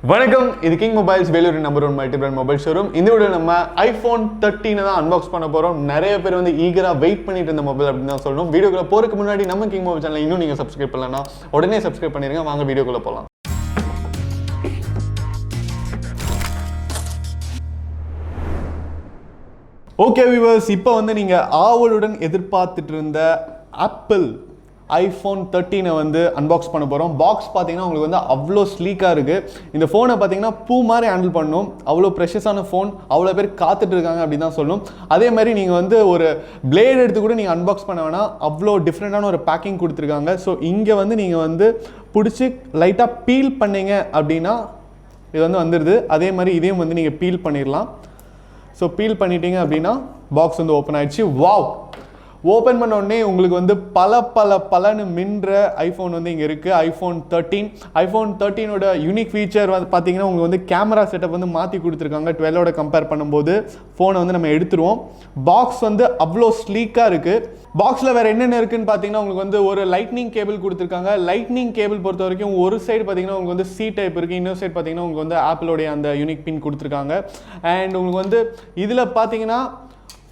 வணக்கம், இது king mobiles Vellore number 1 multi brand mobile showroom. இந்த வீடியோ நம்ம iPhone 13 தான் அன்பாக்ஸ் பண்ண போறோம். நிறைய பேர் வந்து ஈகரா வெயிட் பண்ணிட்டு இருந்த மொபைல் அப்படின்னு தான் சொல்லணும். வீடியோக்குள்ள போறதுக்கு முன்னாடி நம்ம கிங் மொபைல் சேனலை இன்னும் நீங்க சப்ஸ்கிரைப் பண்ணலனா உடனே சப்ஸ்கிரைப் பண்ணிருங்க. வாங்க வீடியோக்குள்ள போலாம். ஓகே வியூவர்ஸ், இப்போ வந்து நீங்க ஆவலுடன் எதிர்பார்த்துட்டு இருந்த ஆப்பிள் iPhone 13 வந்து அன்பாக்ஸ் பண்ண போகிறோம். பாக்ஸ் பார்த்தீங்கன்னா உங்களுக்கு வந்து அவ்வளோ ஸ்லீக்காக இருக்குது. இந்த ஃபோனை பார்த்தீங்கன்னா பூ மாதிரி ஹேண்டில் பண்ணணும். அவ்வளோ ப்ரெஷஸான ஃபோன், அவ்வளோ பேர் காத்துட்டு இருக்காங்க அப்படின்னு தான் சொல்லணும். அதே மாதிரி நீங்கள் வந்து ஒரு பிளேட் எடுத்து கூட நீங்கள் அன்பாக்ஸ் பண்ண வேணாம், அவ்வளோ டிஃப்ரெண்ட்டான ஒரு பேக்கிங் கொடுத்துருக்காங்க. ஸோ இங்கே வந்து நீங்கள் வந்து பிடிச்சி லைட்டாக பீல் பண்ணீங்க அப்படின்னா இது வந்து வந்துடுது. அதே மாதிரி இதையும் வந்து நீங்கள் பீல் பண்ணிடலாம். ஸோ பீல் பண்ணிட்டீங்க அப்படின்னா பாக்ஸ் வந்து ஓப்பன் ஆகிடுச்சு. வாவ்! ஓப்பன் பண்ண உடனே உங்களுக்கு வந்து பலன்னு மின்ற ஐஃபோன் வந்து இங்கே இருக்குது. iPhone 13 யூனிக் ஃபீச்சர் வந்து பார்த்தீங்கன்னா உங்களுக்கு வந்து கேமரா செட்டப் வந்து மாற்றி கொடுத்துருக்காங்க. 12 கம்பேர் பண்ணும்போது ஃபோனை வந்து நம்ம எடுத்துருவோம். பாக்ஸ் வந்து அவ்வளோ ஸ்லீக்காக இருக்குது. பாக்ஸில் வேறு என்னென்ன இருக்குன்னு பார்த்தீங்கன்னா உங்களுக்கு வந்து ஒரு லைட்னிங் கேபிள் கொடுத்துருக்காங்க. லைட்னிங் கேபிள் பொறுத்த வரைக்கும் ஒரு சைடு பார்த்தீங்கன்னா உங்களுக்கு வந்து C டைப் இருக்குது, இன்னொரு சைடு பார்த்தீங்கன்னா உங்களுக்கு வந்து ஆப்பிளோடைய அந்த யூனிக் பின் கொடுத்துருக்காங்க. அண்ட் உங்களுக்கு வந்து இதில் பார்த்தீங்கன்னா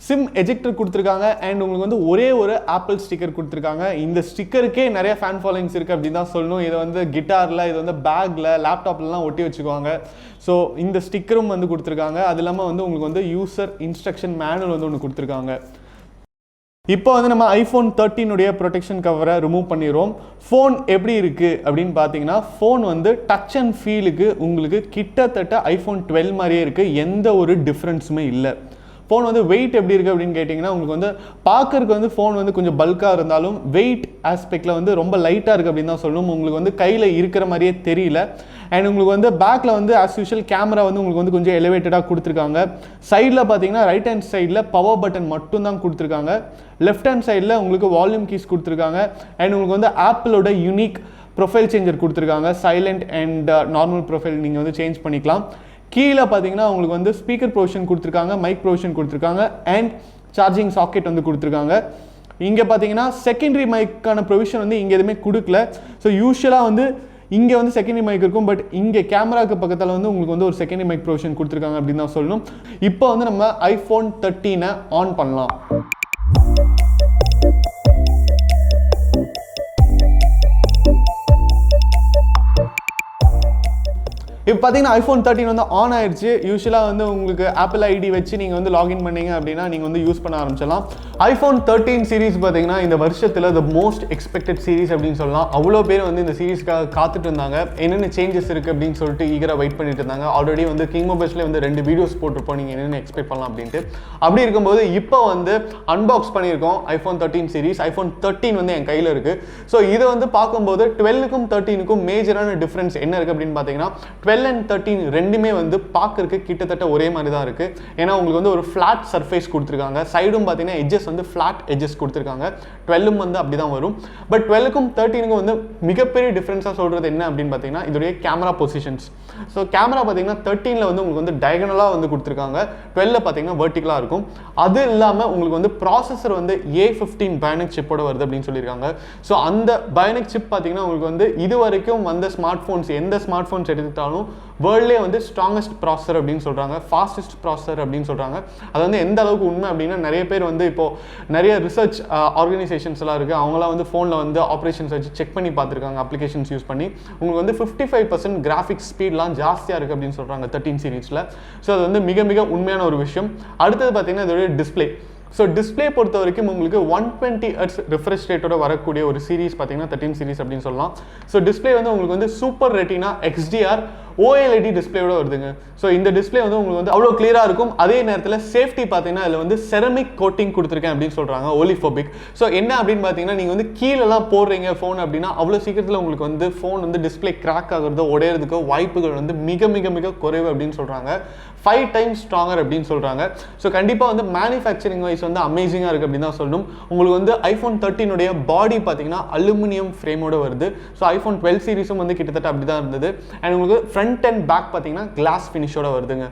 சிம் எஜெக்டர் கொடுத்துருக்காங்க. அண்ட் உங்களுக்கு வந்து ஒரே ஒரு ஆப்பிள் ஸ்டிக்கர் கொடுத்துருக்காங்க. இந்த ஸ்டிக்கருக்கே நிறைய ஃபேன் ஃபாலோயிங்ஸ் இருக்குது அப்படின்னு தான் சொல்லணும். இதை வந்து கிட்டாரில், இது வந்து பேக்கில், லேப்டாப்லாம் ஒட்டி வச்சுக்குவாங்க. ஸோ இந்த ஸ்டிக்கரும் வந்து கொடுத்துருக்காங்க. அது இல்லாமல் வந்து உங்களுக்கு வந்து யூசர் இன்ஸ்ட்ரக்ஷன் மேனுவல் வந்து ஒன்று கொடுத்துருக்காங்க. இப்போ வந்து நம்ம iPhone 13 ப்ரொடெக்ஷன் கவரை ரிமூவ் பண்ணிடுவோம். ஃபோன் எப்படி இருக்குது அப்படின்னு பார்த்தீங்கன்னா ஃபோன் வந்து டச் அண்ட் ஃபீலுக்கு உங்களுக்கு கிட்டத்தட்ட iPhone 12 மாதிரியே இருக்குது. எந்த ஒரு டிஃப்ரென்ஸுமே இல்லை. ஃபோன் வந்து வெயிட் எப்படி இருக்குது அப்படின்னு கேட்டிங்கன்னா உங்களுக்கு வந்து பார்க்கறதுக்கு வந்து ஃபோன் வந்து கொஞ்சம் பல்காக இருந்தாலும் வெயிட் ஆஸ்பெக்டில் வந்து ரொம்ப லைட்டாக இருக்குது அப்படின்னு தான் சொல்லணும். உங்களுக்கு வந்து கையில் இருக்கிற மாதிரியே தெரியல. அண்ட் உங்களுக்கு வந்து பேக்கில் வந்து ஆஸ் யூஷுவல் கேமரா வந்து உங்களுக்கு வந்து கொஞ்சம் எலிவேட்டடாக கொடுத்துருக்காங்க. சைடில் பார்த்தீங்கன்னா ரைட் ஹேண்ட் சைடில் பவர் பட்டன் மட்டும் தான் கொடுத்துருக்காங்க. லெஃப்ட் ஹேண்ட் சைடில் உங்களுக்கு வால்யூம் கீஸ் கொடுத்துருக்காங்க. அண்ட் உங்களுக்கு வந்து ஆப்பிளோட யூனிக் ப்ரொஃபைல் சேஞ்சர் கொடுத்துருக்காங்க. சைலண்ட் அண்ட் நார்மல் ப்ரொஃபைல் நீங்கள் வந்து சேஞ்ச் பண்ணிக்கலாம். கீழே பார்த்தீங்கன்னா உங்களுக்கு வந்து ஸ்பீக்கர் ப்ரொவிஷன் கொடுத்துருக்காங்க, மைக் ப்ரொவிஷன் கொடுத்துருக்காங்க, அண்ட் சார்ஜிங் சாக்கெட் வந்து கொடுத்துருக்காங்க. இங்கே பார்த்தீங்கன்னா செகண்டரி மைக்கான ப்ரொவிஷன் வந்து இங்கே எதுவுமே கொடுக்கல. ஸோ யூஸ்வலாக வந்து இங்கே வந்து செகண்டரி மைக் இருக்கும், பட் இங்கே கேமராவுக்கு பக்கத்தில் வந்து உங்களுக்கு வந்து ஒரு செகண்டரி மைக் ப்ரொவிஷன் கொடுத்துருக்காங்க அப்படின்னு தான் சொல்லணும். இப்போ வந்து நம்ம iPhone 13 ஆன் பண்ணலாம். இப்போ பார்த்தீங்கன்னா iPhone 13 வந்து ஆன் ஆயிடுச்சு. யூஸ்வலாக வந்து உங்களுக்கு ஆப்பிள் ஐடி வச்சு நீங்கள் வந்து லாகின் பண்ணீங்க அப்படின்னா நீங்கள் வந்து யூஸ் பண்ண ஆரம்பிச்சிடலாம். iPhone 13 சீரீஸ் பார்த்தீங்கன்னா இந்த வருஷத்தில் த மோஸ்ட் எக்ஸ்பெக்டட் சீரீஸ் அப்படின்னு சொல்லலாம். அவ்வளோ பேர் வந்து இந்த சீரீஸ்க்காக காத்துட்டு இருந்தாங்க. என்னென்ன சேஞ்சஸ் இருக்குது அப்படின்னு சொல்லிட்டு ஈகராக வெயிட் பண்ணிட்டு இருந்தாங்க. ஆல்ரெடி வந்து கிங் மொபைல்ஸ்லேயே வந்து 2 வீடியோஸ் போட்டிருப்போம் நீங்கள் என்னென்ன எக்ஸ்பெக்ட் பண்ணலாம் அப்படின்ட்டு. அப்படி இருக்கும்போது இப்போ வந்து அன்பாக்ஸ் பண்ணியிருக்கோம் iPhone 13 சீரீஸ். iPhone 13 வந்து என் கையில் இருக்குது. ஸோ இதை வந்து பார்க்கும்போது 12க்கும் 13க்கும் மேஜரான டிஃப்ரென்ஸ் என்ன இருக்குது அப்படின்னு பார்த்தீங்கன்னா 12 and 13 ரெண்டுமே வந்து பார்க்கறதுக்கு கிட்டத்தட்ட ஒரே மாதிரி தான் இருக்குது. ஏன்னா உங்களுக்கு வந்து ஒரு ஃப்ளாட் சர்ஃபேஸ் கொடுத்துருக்காங்க. சைடும் பார்த்தீங்கன்னா எட்ஜஸ் வந்து ஃப்ளாட் எட்ஜஸ் கொடுத்துருக்காங்க. 12ம் வந்து அப்படி தான் வரும். பட் 12க்கும் 13க்கும் வந்து மிகப்பெரிய டிஃப்ரென்ஸாக சொல்கிறது என்ன அப்படின்னு பார்த்தீங்கன்னா இதோடைய கேமரா பொசிஷன்ஸ். ஸோ கேமரா பார்த்தீங்கன்னா 13ல் வந்து உங்களுக்கு வந்து டயகனலாக வந்து கொடுத்துருக்காங்க. 12ல் பார்த்தீங்கன்னா வெர்டிகலாக இருக்கும். அது இல்லாமல் உங்களுக்கு வந்து ப்ராசஸர் வந்து A15 பயோனிக் சிப்போட வருது அப்படின்னு சொல்லியிருக்காங்க. ஸோ அந்த பயோனிக் சிப் பார்த்தீங்கன்னா உங்களுக்கு வந்து இது வரைக்கும் வந்த ஸ்மார்ட் ஃபோன்ஸ் எந்த ஸ்மார்ட் ஃபோன்ஸ் எடுத்துட்டாலும் வேர்ல்ட்லேயே வந்து ஸ்ட்ராங்கஸ்ட் ப்ராசஸர் அப்படின்னு சொல்கிறாங்க, ஃபாஸ்டஸ்ட் ப்ராசஸர் அப்படின்னு சொல்கிறாங்க. அது வந்து எந்த அளவுக்கு உண்மை அப்படின்னா நிறைய பேர் வந்து இப்போது நிறைய ரிசர்ச் ஆர்கனைசேஷன்ஸ் எல்லாம் இருக்குது. அவங்களாம் வந்து ஃபோனில் வந்து ஆப்ரேஷன்ஸ் வச்சு செக் பண்ணி பார்த்துருக்காங்க அப்ளிகேஷன்ஸ் யூஸ் பண்ணி. உங்களுக்கு வந்து 55% கிராஃபிக்ஸ் ஸ்பீட்லாம் ஜாஸ்தியாக இருக்குது அப்படின்னு சொல்கிறாங்க 13 சீரீஸில். ஸோ அது வந்து மிக மிக உண்மையான ஒரு விஷயம். அடுத்தது பார்த்தீங்கன்னா இதோடைய டிஸ்பிளே. ஸோ டிஸ்பிளே பொறுத்த வரைக்கும் உங்களுக்கு 120 Hz ரிஃப்ரெஷ் ரேட்டோட வரக்கூடிய ஒரு சீரீஸ் பார்த்தீங்கன்னா 13 சீரீஸ் அப்படின்னு சொல்லலாம். ஸோ டிஸ்பிளே வந்து உங்களுக்கு வந்து சூப்பர் ரெட்டினா XDR OLED டிஸ்பிளேயோட வருதுங்க. ஸோ இந்த டிஸ்பிளே வந்து உங்களுக்கு வந்து அவ்வளோ கிளியராக இருக்கும். அதே நேரத்தில் சேஃப்டி பார்த்தீங்கன்னா இதில் வந்து செரமிக் கோட்டிங் கொடுத்துருக்கேன் அப்படின்னு சொல்கிறாங்க, ஓலிஃபோபிக். ஸோ என்ன அப்படின்னு பார்த்தீங்கன்னா நீங்கள் வந்து கீழெல்லாம் போடுறீங்க ஃபோன் அப்படின்னா அவ்வளோ சீக்கிரத்தில் உங்களுக்கு வந்து ஃபோன் வந்து டிஸ்பிளே கிராக் ஆகுறதோ உடையிறதுக்கோ வாய்ப்புகள் வந்து மிக மிக மிக குறைவு அப்படின்னு சொல்கிறாங்க. 5 times ஸ்ட்ராங்கர் அப்படின்னு சொல்கிறாங்க. ஸோ கண்டிப்பாக வந்து மேனுஃபேக்சரிங் வைஸ் வந்து அமேசிங்காக இருக்குது அப்படின்னு தான் சொல்லணும். உங்களுக்கு வந்து iPhone 13 பாடி பார்த்தீங்கன்னா அலுமினியம் ஃப்ரேமோட வருது. ஸோ iPhone 12 சீரிஸும் வந்து கிட்டத்தட்ட அப்படி தான் இருந்தது. அண்ட் உங்களுக்கு ஃப்ரண்ட் அண்ட் பேக் பார்த்தீங்கன்னா கிளாஸ் ஃபினிஷோட வருதுங்க.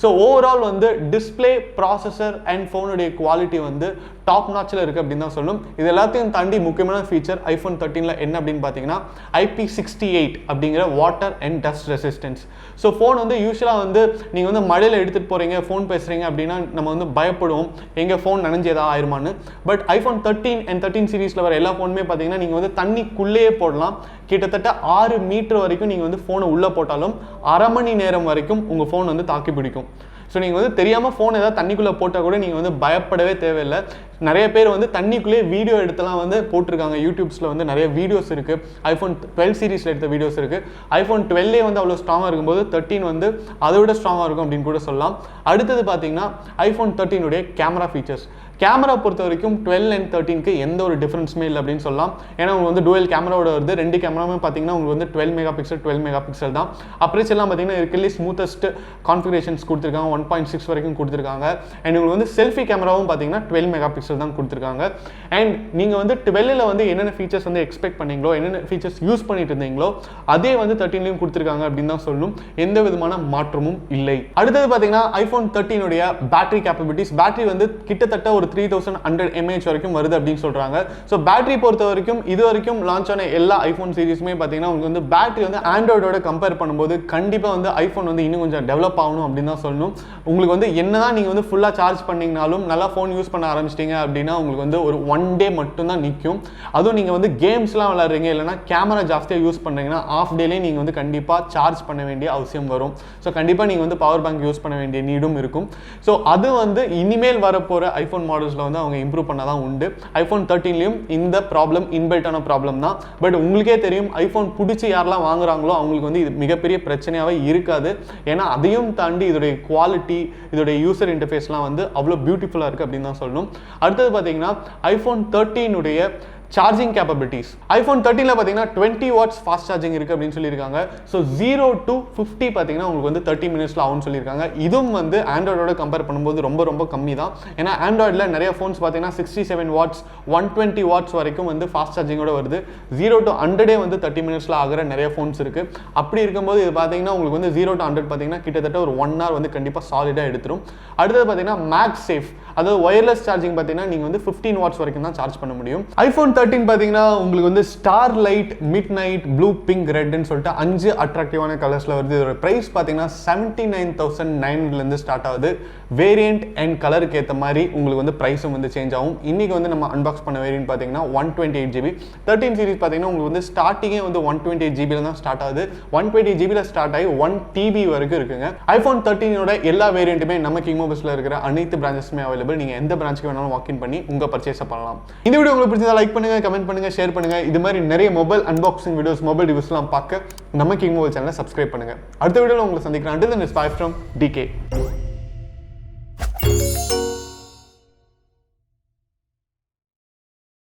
ஸோ ஓவரால் வந்து டிஸ்பிளே, ப்ராசஸர் அண்ட் ஃபோனுடைய குவாலிட்டி வந்து டாப் நாட்சில் இருக்குது அப்படின்னு தான் சொல்லணும். இது எல்லாத்தையும் தாண்டி முக்கியமான ஃபீச்சர் iPhone 13ல் என்ன அப்படின்னு பார்த்தீங்கன்னா IP68 அப்படிங்கிற water and dust resistance. So phone வந்து யூஸ்வலாக வந்து நீங்கள் வந்து மழையில் எடுத்துகிட்டு போகிறீங்க, ஃபோன் பேசுகிறீங்க அப்படின்னா நம்ம வந்து பயப்படுவோம் எங்கள் ஃபோன் நனைஞ்சு ஏதாவது ஆயிருமான்னு. பட் iPhone 13 அண்ட் 13 சீரீஸில் வர எல்லா ஃபோனுமே பார்த்தீங்கன்னா நீங்கள் வந்து தண்ணிக்குள்ளேயே போடலாம். கிட்டத்தட்ட 6 மீட்டர் வரைக்கும் நீங்கள் வந்து ஃபோனை உள்ளே போட்டாலும் அரை மணி நேரம் வரைக்கும் உங்கள் ஃபோன் வந்து தாக்கி பிடிக்கும். ஸோ நீங்கள் வந்து தெரியாமல் ஃபோன் ஏதாவது தண்ணிக்குள்ளே போட்டால் கூட நீங்கள் வந்து பயப்படவே தேவையில்லை. நிறைய பேர் வந்து தண்ணிக்குள்ளேயே வீடியோ எடுத்துலாம் வந்து போட்டிருக்காங்க. யூடியூப்ஸில் வந்து நிறைய வீடியோஸ் இருக்குது. iPhone 12 சீரீஸில் எடுத்த வீடியோஸ் இருக்குது. iPhone 12 வந்து அவ்வளோ ஸ்ட்ராங்காக இருக்கும்போது 13 வந்து அதை விட ஸ்ட்ராங்காக இருக்கும் அப்படின்னு கூட சொல்லலாம். அடுத்தது பார்த்தீங்கன்னா iPhone 13 கேமரா ஃபீச்சர்ஸ். கேமரா பொறுத்த வரைக்கும் 12 அண்ட் 13க்கு எந்த ஒரு டிஃபரன்ஸுமே இல்லை அப்படின்னு சொல்லலாம். ஏன்னா உங்களுக்கு வந்து டுவெல் கேமராவோட வருது. 2 கேமராவுமே பார்த்தீங்கன்னா உங்களுக்கு வந்து 12 மெகா பிக்சல் தான். அப்ரேச்சர்லாம் பார்த்தீங்கன்னா இருக்கிறதுலே ஸ்மூத்தஸ்ட் கான்ஃபிகரேஷன்ஸ் கொடுத்துருக்காங்க. 1.6 வரைக்கும் கொடுத்துருக்காங்க. அண்ட் உங்களுக்கு வந்து செல்ஃபி கேமராவும் பார்த்தீங்கன்னா 12 மெகா பிக்சல் தான் கொடுத்துருக்காங்க. அண்ட் நீங்கள் வந்து 12ல் வந்து என்னென்ன ஃபீச்சர்ஸ் வந்து எக்ஸ்பெக்ட் பண்ணீங்களோ, என்னென்ன ஃபீச்சர்ஸ் யூஸ் பண்ணிட்டு இருந்தீங்களோ அதே வந்து 13லையும் கொடுத்துருக்காங்க அப்படின்னு தான் சொல்லணும். எந்த விதமான மாற்றமும் இல்லை. அடுத்தது பார்த்தீங்கன்னா iPhone 13 பேட்டரி கேப்பபிலிட்டிஸ். பேட்டரி வந்து கிட்டத்தட்ட ஒரு 3100 mAh வரைக்கும் வருது அப்படின்னு சொல்றாங்க. ஸோ பேட்டரி பொறுத்த வரைக்கும் இது வரைக்கும் லான்ச் ஆன எல்லா ஐஃபோன் சீரிஸுமே பார்த்தீங்கன்னா உங்களுக்கு வந்து பேட்டரி வந்து ஆண்ட்ராய்டோட கம்பேர் பண்ணும்போது கண்டிப்பாக வந்து ஐஃபோன் வந்து இன்னும் கொஞ்சம் டெவலப் ஆகணும் அப்படின்னு தான் சொல்லணும். உங்களுக்கு வந்து என்னதான் நீங்கள் வந்து ஃபுல்லாக சார்ஜ் பண்ணிங்கனாலும் நல்லா ஃபோன் யூஸ் பண்ண ஆரம்பிச்சிட்டிங்க அப்படின்னா உங்களுக்கு வந்து ஒரு 1 டே மட்டும் தான் நிற்கும். அதுவும் நீங்கள் வந்து கேம்ஸ்லாம் விளையாடுறீங்க இல்லைனா கேமரா ஜாஸ்தியாக யூஸ் பண்ணுறீங்கன்னா ஆஃப் டேலேயே நீங்கள் வந்து கண்டிப்பாக சார்ஜ் பண்ண வேண்டிய அவசியம் வரும். ஸோ கண்டிப்பாக நீங்கள் வந்து பவர் பேங்க் யூஸ் பண்ண வேண்டிய நீடும் இருக்கும். ஸோ அது வந்து இனிமேல் வரப்போகிற ஐஃபோன் மாடல்ஸில் வந்து அவங்க இம்ப்ரூவ் பண்ண தான் உண்டு. iPhone 13லையும் இந்த ப்ராப்ளம் இன்பில்ட்டான ப்ராப்ளம் தான். பட் உங்களுக்கே தெரியும் ஐஃபோன் பிடிச்சி யாரெல்லாம் வாங்குறாங்களோ அவங்களுக்கு வந்து இது மிகப்பெரிய பிரச்சனையாகவே இருக்காது. ஏன்னா அதையும் தாண்டி இதோடைய குவாலிட்டி, இதோடைய யூசர் இன்டர்ஃபேஸ்லாம் வந்து அவ்வளோ பியூட்டிஃபுல்லாக இருக்குது அப்படின்னு தான் சொல்லணும். அடுத்தது பார்த்தீங்கன்னா iPhone 13 சார்ஜிங் கேப்பபிலிட்டிஸ். iPhone 13ல பார்த்தீங்கன்னா 20 வாட்ஸ் ஃபாஸ்ட் சார்ஜிங் இருக்குது அப்படின்னு சொல்லியிருக்காங்க. ஸோ 0 to 50 பார்த்தீங்கன்னா உங்களுக்கு வந்து 30 மினிட்ஸில் ஆகும்னு சொல்லியிருக்காங்க. இதுவும் வந்து ஆண்ட்ராய்டோட கம்பேர் பண்ணும்போது ரொம்ப ரொம்ப கம்மி தான். ஏன்னா ஆண்ட்ராய்டில் நிறைய ஃபோன்ஸ் பார்த்தீங்கன்னா 67 வாட்ஸ் 120 வாட்ஸ் வரைக்கும் வந்து ஃபாஸ்ட் சார்ஜிங்கோட வருது. 0 to 100 வந்து 30 மினிட்ஸில் ஆகிற நிறைய ஃபோன்ஸ் இருக்குது. அப்படி இருக்கும்போது இது பார்த்தீங்கன்னா உங்களுக்கு வந்து 0 to 100 பார்த்தீங்கன்னா கிட்டத்தட்ட ஒரு 1 hour வந்து கண்டிப்பாக சாலிடாக எடுத்துரும். அடுத்தது பார்த்தீங்கன்னா மேக்ஸ் சேஃப், அதாவது ஒயர்லெஸ் சார்ஜிங் பார்த்தீங்கன்னா நீங்கள் வந்து 15 வாட்ஸ் வரைக்கும் தான் சார்ஜ் பண்ண முடியும். iPhone 13 பார்த்தீங்கன்னா உங்களுக்கு வந்து starlight, midnight, blue, pink, ரெட்னு சொல்லிட்டு 5 அட்ராக்டிவான கலர்ஸில் வருது. இதோட ப்ரைஸ் பார்த்தீங்கன்னா 79,900 ஸ்டார்ட் ஆகுது. வேரியன்ட் அண்ட் கலருக்கு ஏற்ற மாதிரி உங்களுக்கு வந்து ப்ரைஸும் வந்து சேஞ்ச் ஆகும். இன்றைக்கி வந்து நம்ம அன்பாக்ஸ் பண்ண வேரியன்ட் பார்த்தீங்கன்னா 128GB. 13 சீரிஸ் பார்த்தீங்கன்னா உங்களுக்கு வந்து ஸ்டார்டிங்கே வந்து 128GB தான் ஸ்டார்ட் ஆகுது. 120GB ஸ்டார்ட் ஆகி 1TB வரைக்கும் இருக்குங்க. iPhone 13 எல்லா வேரியண்ட்டுமே நம்ம கிங் மொபைல்ஸில் இருக்கிற அனைத்து பிரான்ச்சஸுமே அவைலபிள். நீங்கள் எந்த பிரான்ச்சுக்கு வேணாலும் வாக்கின் பண்ணி உங்கள் பர்ச்சேஸை பண்ணலாம். இந்த வீடியோ உங்களுக்கு பிடிச்சதா லைக் பண்ணுங்க, கமெண்ட் பண்ணுங்க, ஷேர் பண்ணுங்க. இது மாதிரி நிறைய மொபைல் அன்பாக்சிங் வீடியோஸ், மொபைல் ரிவ்யூஸ்லாம் பார்க்க நம்ம கிங் மொபைல் சேனலை சப்ஸ்கிரைப் பண்ணுங்க. அடுத்த வீடியோவில் உங்களை சந்திக்கிறேன். Until then, it's bye from DK.